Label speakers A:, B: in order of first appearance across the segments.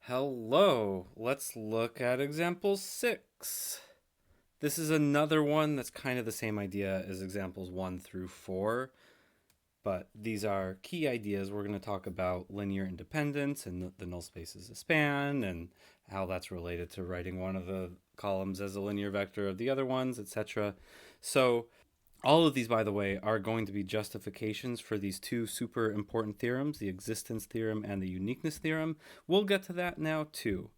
A: Hello, let's look at example 6. This is another one that's kind of the same idea as examples 1 through 4, but these are key ideas. We're going to talk about linear independence and the null space is a span and how that's related to writing one of the columns as a linear vector of the other ones, etc. So all of these, by the way, are going to be justifications for these two super important theorems, the existence theorem and the uniqueness theorem. We'll get to that now too.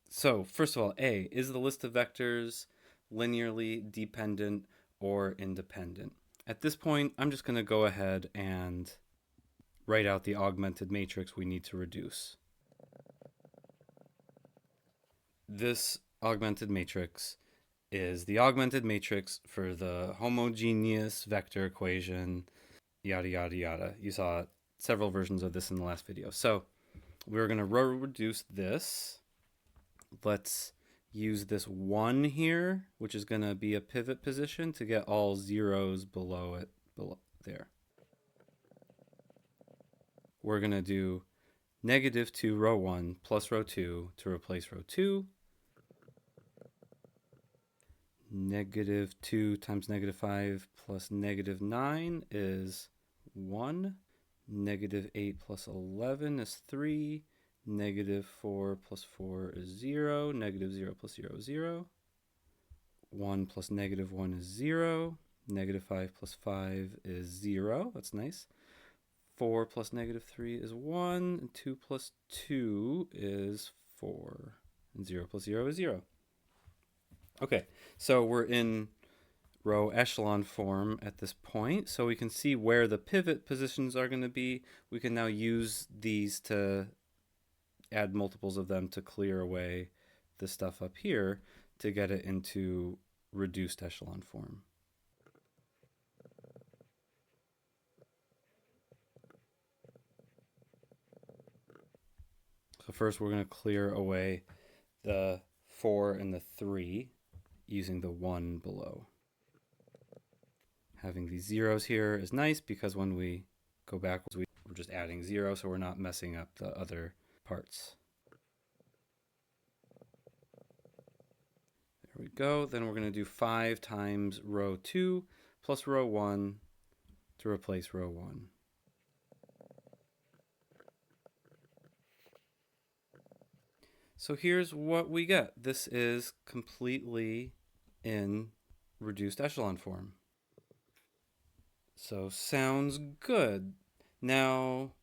A: So first of all, A, is the list of vectors linearly dependent or independent? At this point, I'm just going to go ahead and write out the augmented matrix we need to reduce. This augmented matrix is the augmented matrix for the homogeneous vector equation, yada, yada, yada. You saw several versions of this in the last video. So we're going to row reduce this. Let's use this 1 here, which is going to be a pivot position to get all zeros below it, below there. We're going to do -2 row 1 plus row 2 to replace row 2. -2 times -5 plus -9 is 1. -8 plus 11 is 3. -4 plus 4 is 0. -0 plus 0 is 0. 1 plus -1 is 0. -5 plus 5 is 0. That's nice. 4 plus -3 is 1. And 2 plus 2 is 4. And 0 plus 0 is 0. Okay, so we're in row echelon form at this point, so we can see where the pivot positions are going to be. We can now use these to add multiples of them to clear away the stuff up here to get it into reduced echelon form. So first we're going to clear away the 4 and the 3 using the 1 below. Having these zeros here is nice because when we go backwards, we're just adding 0, so we're not messing up the other parts. There we go. Then we're going to do 5 times row 2 plus row 1 to replace row 1. So here's what we get. This is completely in reduced echelon form. So sounds good. Now,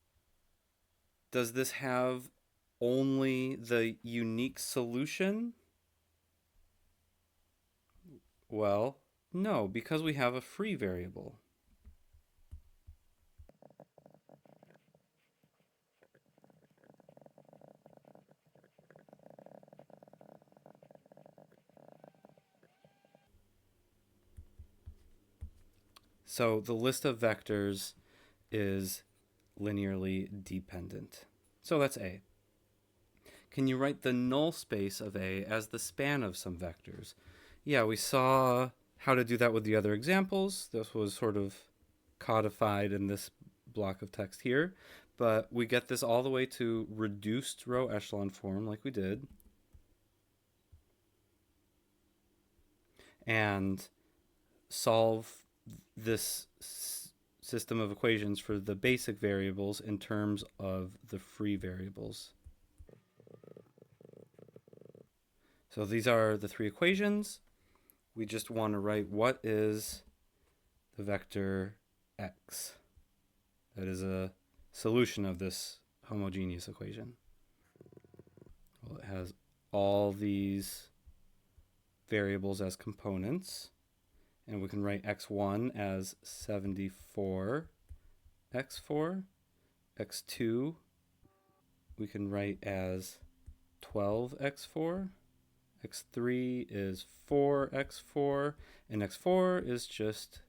A: does this have only the unique solution? Well, no, because we have a free variable. So the list of vectors is linearly dependent. So that's A. Can you write the null space of A as the span of some vectors? Yeah, we saw how to do that with the other examples. This was sort of codified in this block of text here, but we get this all the way to reduced row echelon form like we did. And solve this system of equations for the basic variables in terms of the free variables. So these are the 3 equations. We just want to write what is the vector x. That is a solution of this homogeneous equation. Well, it has all these variables as components. And we can write x1 as 74 x4, x2 we can write as 12 x4, x3 is 4 x4, and x4 is just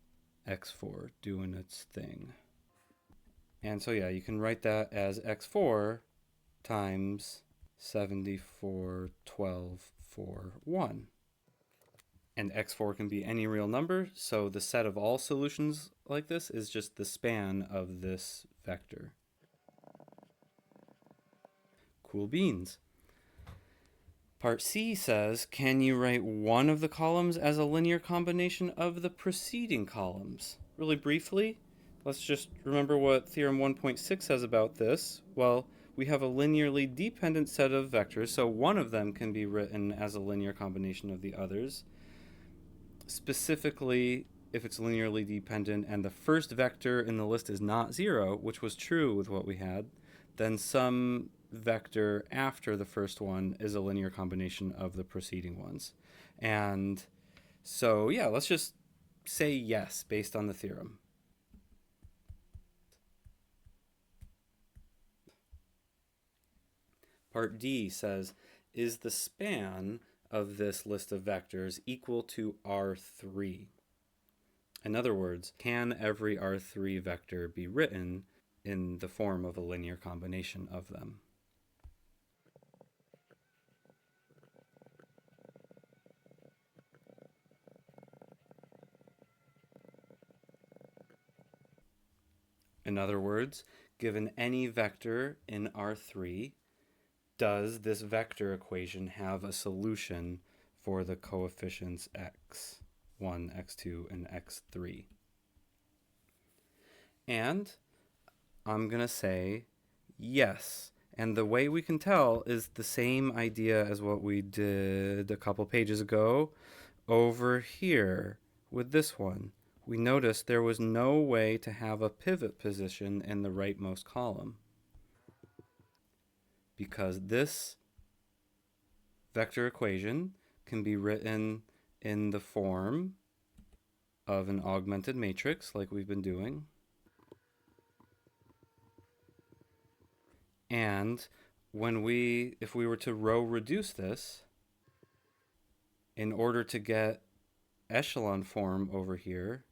A: x4 doing its thing. And so yeah, you can write that as x4 times 74, 12, 4, 1. And x4 can be any real number, so the set of all solutions like this is just the span of this vector. Cool beans. Part C says, can you write one of the columns as a linear combination of the preceding columns? Really briefly, let's just remember what Theorem 1.6 says about this. Well, we have a linearly dependent set of vectors, so one of them can be written as a linear combination of the others. Specifically, if it's linearly dependent and the first vector in the list is not 0, which was true with what we had, then some vector after the first one is a linear combination of the preceding ones. And so, yeah, let's just say yes based on the theorem. Part D says, is the span of this list of vectors equal to R3? In other words, can every R3 vector be written in the form of a linear combination of them? In other words, given any vector in R3, does this vector equation have a solution for the coefficients x1, x2, and x3? And I'm going to say yes. And the way we can tell is the same idea as what we did a couple pages ago over here with this one. We noticed there was no way to have a pivot position in the rightmost column because this vector equation can be written in the form of an augmented matrix like we've been doing. And if we were to row reduce this, in order to get echelon form over here,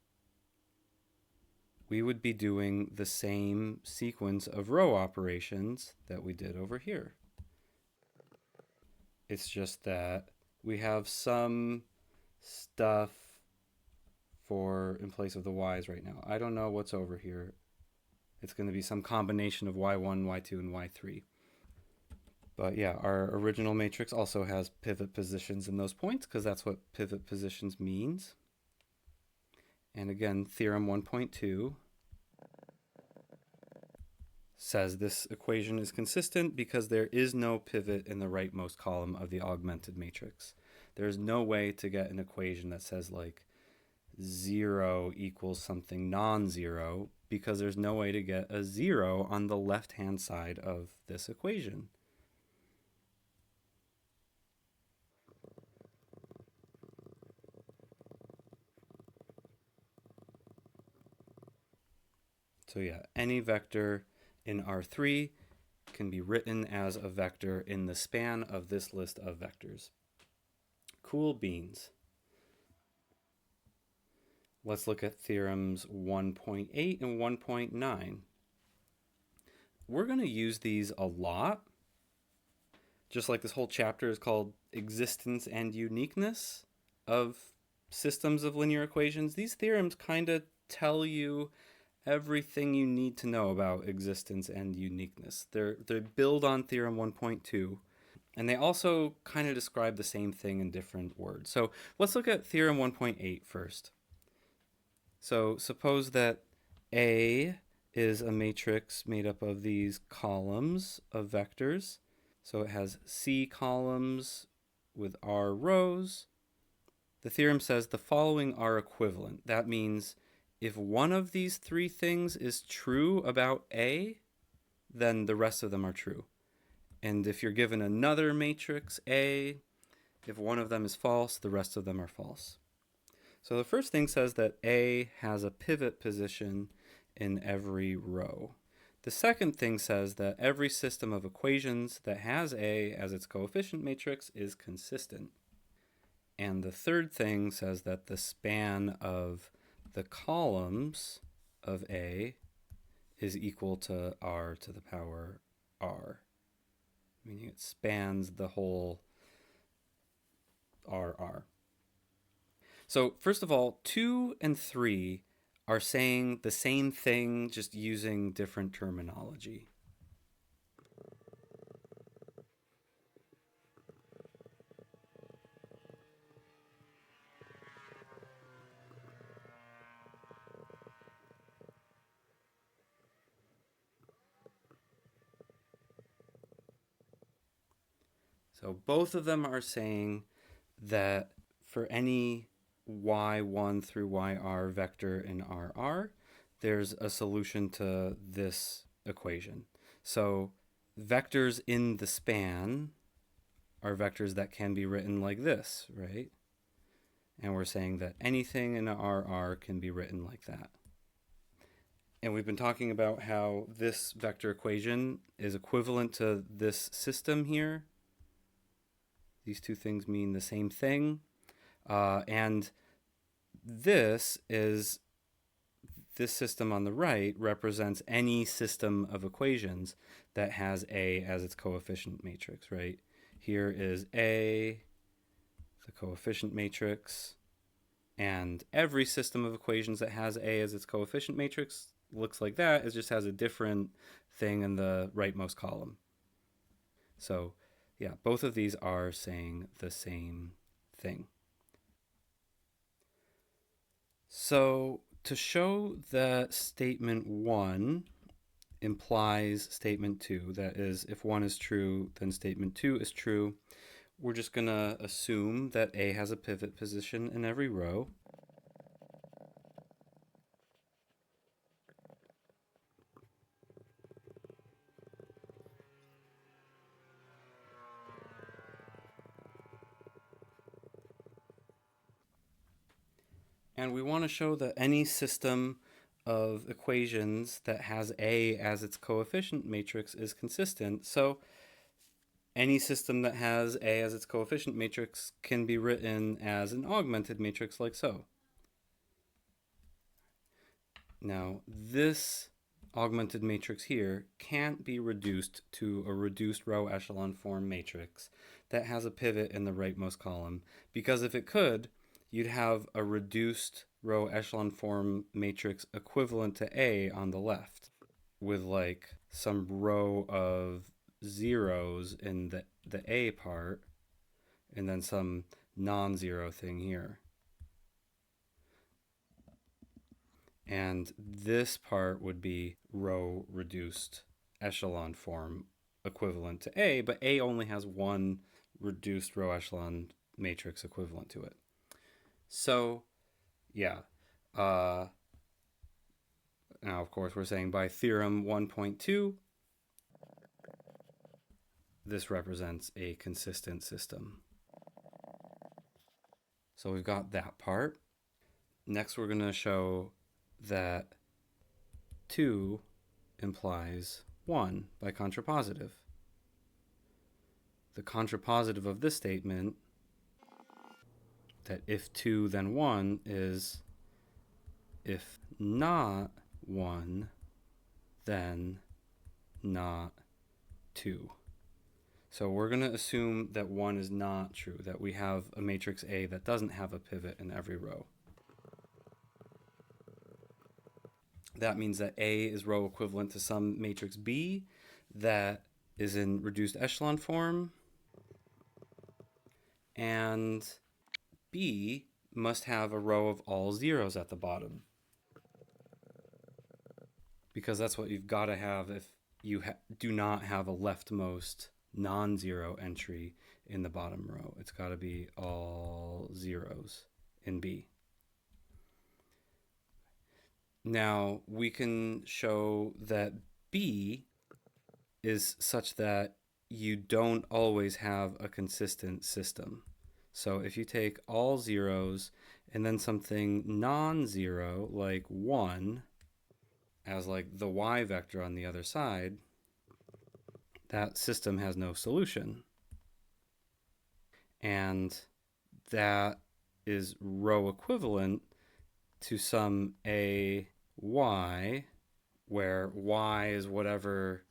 A: we would be doing the same sequence of row operations that we did over here. It's just that we have some stuff in place of the y's right now. I don't know what's over here. It's going to be some combination of y1, y2, and y3. But yeah, our original matrix also has pivot positions in those points because that's what pivot positions means. And again, Theorem 1.2 says this equation is consistent because there is no pivot in the rightmost column of the augmented matrix. There's no way to get an equation that says like 0 equals something non-zero because there's no way to get a 0 on the left-hand side of this equation. So yeah, any vector in R3 can be written as a vector in the span of this list of vectors. Cool beans. Let's look at theorems 1.8 and 1.9. We're going to use these a lot. Just like this whole chapter is called Existence and Uniqueness of Systems of Linear Equations, these theorems kind of tell you everything you need to know about existence and uniqueness. They build on Theorem 1.2, and they also kind of describe the same thing in different words. So let's look at Theorem 1.8 first. So suppose that A is a matrix made up of these columns of vectors. So it has C columns with R rows. The theorem says the following are equivalent. That means if one of these three things is true about A, then the rest of them are true. And if you're given another matrix A, if one of them is false, the rest of them are false. So the first thing says that A has a pivot position in every row. The second thing says that every system of equations that has A as its coefficient matrix is consistent. And the third thing says that the span of the columns of A is equal to r to the power r, meaning it spans the whole r. So first of all, 2 and 3 are saying the same thing, just using different terminology. So both of them are saying that for any y1 through yr vector in RR, there's a solution to this equation. So vectors in the span are vectors that can be written like this, right? And we're saying that anything in RR can be written like that. And we've been talking about how this vector equation is equivalent to this system here. These two things mean the same thing. And this system on the right represents any system of equations that has A as its coefficient matrix, right? Here is A, the coefficient matrix, and every system of equations that has A as its coefficient matrix looks like that. It just has a different thing in the rightmost column. So yeah, both of these are saying the same thing. So to show that statement 1 implies statement 2, that is, if 1 is true, then statement 2 is true, we're just going to assume that A has a pivot position in every row. And we want to show that any system of equations that has A as its coefficient matrix is consistent. So any system that has A as its coefficient matrix can be written as an augmented matrix like so. Now, this augmented matrix here can't be reduced to a reduced row echelon form matrix that has a pivot in the rightmost column, because if it could, you'd have a reduced row echelon form matrix equivalent to A on the left, with like some row of zeros in the A part, and then some non-zero thing here. And this part would be row reduced echelon form equivalent to A, but A only has one reduced row echelon matrix equivalent to it. So, yeah. Now, of course, we're saying by theorem 1.2, this represents a consistent system. So we've got that part. Next, we're going to show that 2 implies 1 by contrapositive. The contrapositive of this statement, that if 2 then 1, is if not 1 then not 2. So we're going to assume that 1 is not true, that we have a matrix A that doesn't have a pivot in every row. That means that A is row equivalent to some matrix B that is in reduced echelon form, and B must have a row of all zeros at the bottom, because that's what you've got to have if you do not have a leftmost non-zero entry in the bottom row. It's got to be all zeros in B. Now we can show that B is such that you don't always have a consistent system. So if you take all zeros and then something non-zero like 1 as like the y vector on the other side, that system has no solution. And that is row equivalent to some A y, where y is whatever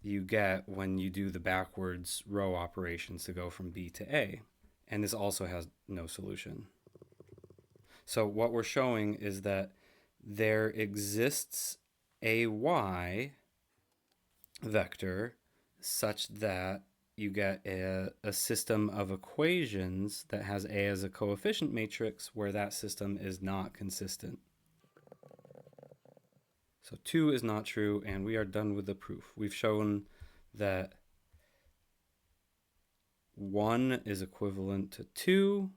A: you get when you do the backwards row operations to go from B to A. And this also has no solution. So what we're showing is that there exists a y vector such that you get a system of equations that has A as a coefficient matrix where that system is not consistent. So 2 is not true, and we are done with the proof. We've shown that 1 is equivalent to 2,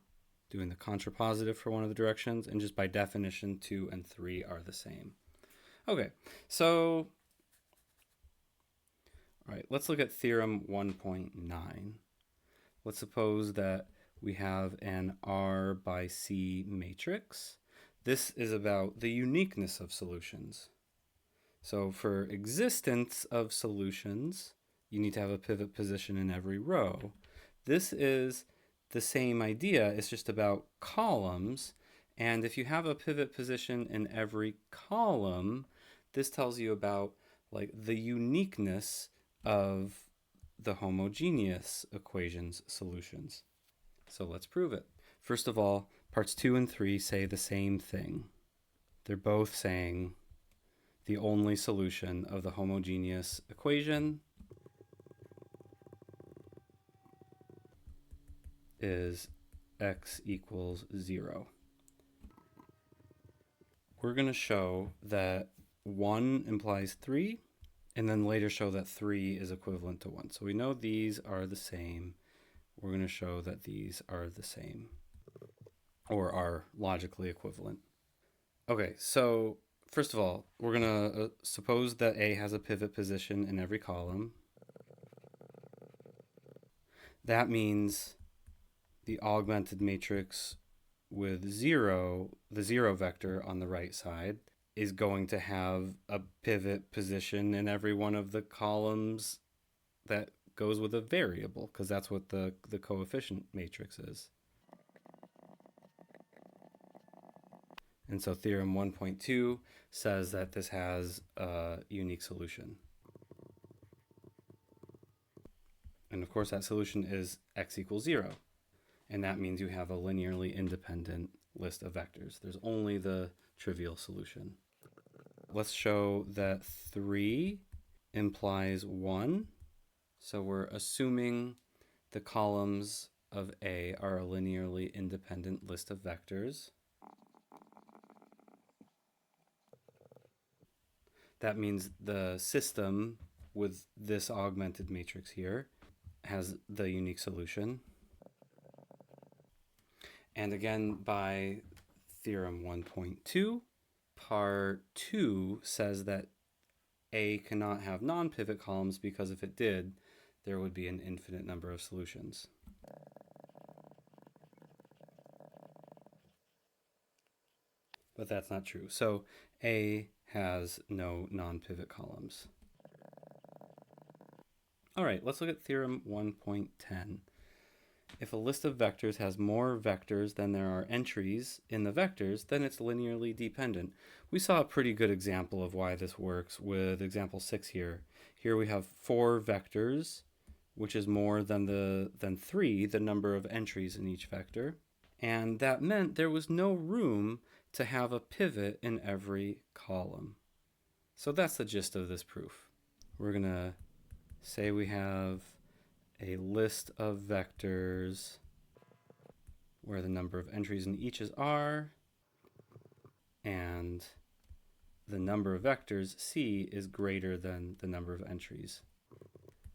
A: doing the contrapositive for one of the directions, and just by definition, 2 and 3 are the same. Okay, so, all right, let's look at theorem 1.9. Let's suppose that we have an R by C matrix. This is about the uniqueness of solutions. So for existence of solutions, you need to have a pivot position in every row. This is the same idea. It's just about columns. And if you have a pivot position in every column, this tells you about like the uniqueness of the homogeneous equations solutions. So let's prove it. First of all, parts 2 and 3 say the same thing. They're both saying the only solution of the homogeneous equation is x equals 0. We're going to show that 1 implies 3, and then later show that 3 is equivalent to 1. So we know these are the same. We're going to show that these are the same, or are logically equivalent. Okay, so first of all, we're going to suppose that A has a pivot position in every column. That means the augmented matrix with 0, the 0 vector on the right side, is going to have a pivot position in every one of the columns that goes with a variable, because that's what the coefficient matrix is. And so theorem 1.2 says that this has a unique solution. And of course that solution is x equals 0. And that means you have a linearly independent list of vectors. There's only the trivial solution. Let's show that 3 implies 1. So we're assuming the columns of A are a linearly independent list of vectors. That means the system with this augmented matrix here has the unique solution. And again, by theorem 1.2, part 2 says that A cannot have non-pivot columns, because if it did, there would be an infinite number of solutions. But that's not true. So A has no non-pivot columns. All right, let's look at theorem 1.10. If a list of vectors has more vectors than there are entries in the vectors, then it's linearly dependent. We saw a pretty good example of why this works with example 6 here. Here we have 4 vectors, which is more than 3, the number of entries in each vector. And that meant there was no room to have a pivot in every column. So that's the gist of this proof. We're going to say we have a list of vectors where the number of entries in each is r, and the number of vectors, c, is greater than the number of entries.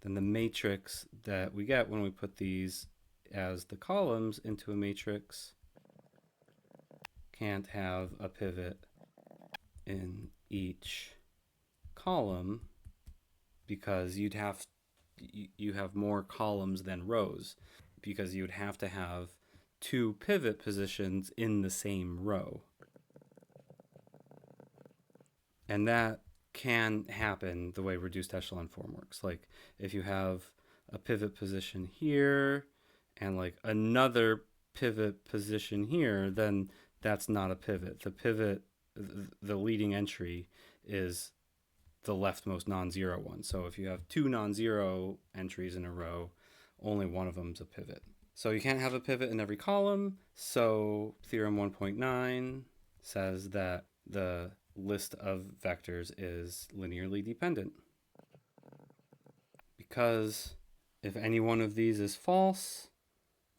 A: Then the matrix that we get when we put these as the columns into a matrix can't have a pivot in each column, because you have more columns than rows, because you'd have to have 2 pivot positions in the same row. And that can happen the way reduced echelon form works. Like if you have a pivot position here and like another pivot position here, then that's not a pivot. The pivot, the leading entry, is the leftmost non-zero one. So if you have 2 non-zero entries in a row, only one of them is a pivot. So you can't have a pivot in every column. So theorem 1.9 says that the list of vectors is linearly dependent, because if any one of these is false,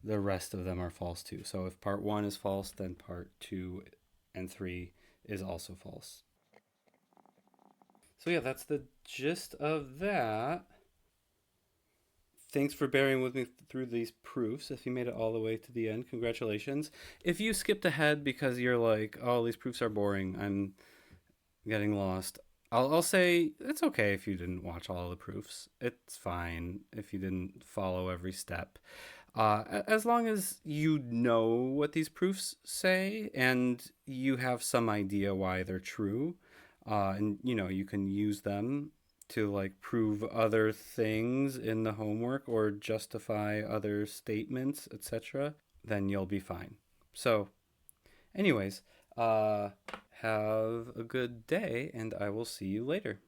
A: the rest of them are false too. So if part 1 is false, then part 2 and 3 is also false. So yeah, that's the gist of that. Thanks for bearing with me through these proofs. If you made it all the way to the end, congratulations. If you skipped ahead because you're like, oh, these proofs are boring, I'm getting lost, I'll say it's okay if you didn't watch all the proofs. It's fine if you didn't follow every step. As long as you know what these proofs say and you have some idea why they're true, and you can use them to like prove other things in the homework or justify other statements, etc., then you'll be fine. So, anyways, uh, have a good day, and I will see you later.